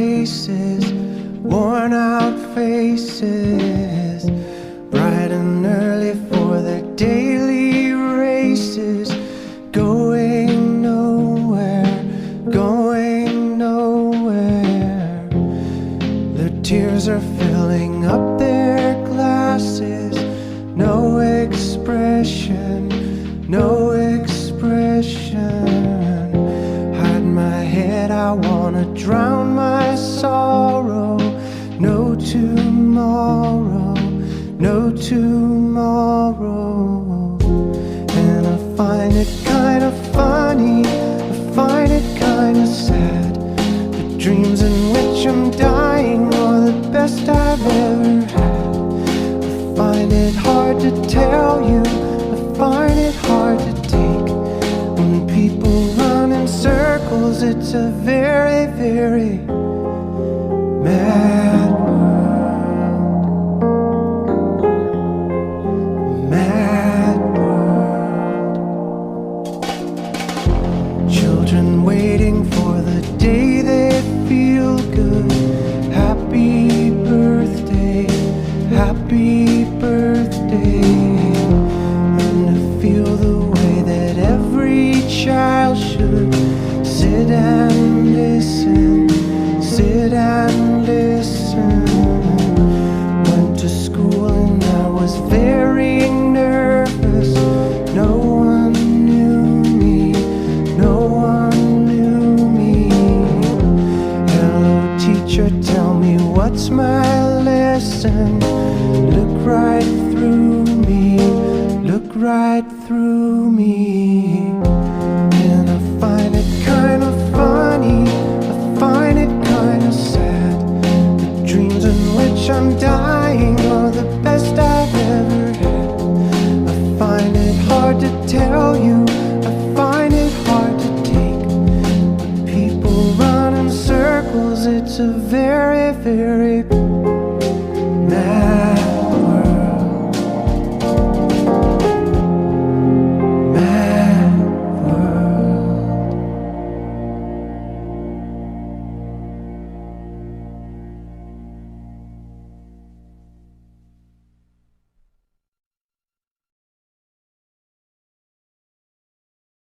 places, worn out faces, bright and early for their daily races, going nowhere, going nowhere. Their tears are filling up their glasses, no expression, no expression. Hide my head, I wanna drown my sorrow. No tomorrow, no tomorrow. And I find it kind of funny, I find it kind of sad. The dreams in which I'm dying are the best I've ever had. I find it hard to tell you, I find it hard to take. When people run in circles, it's a very, very mad world, mad world. Children waiting for the day they feel good. Happy birthday, happy birthday. And to feel the way that every child should sit and listen, sit and listen. Went to school and I was very nervous. No one knew me, no one knew me. Hello teacher, tell me what's my lesson. Look right through me, look right through me. And I find it kind of funny, I find it kind of sad. The dreams in which I'm dying are the best I've ever had. I find it hard to tell you, I find it hard to take. When people run in circles, it's a very, very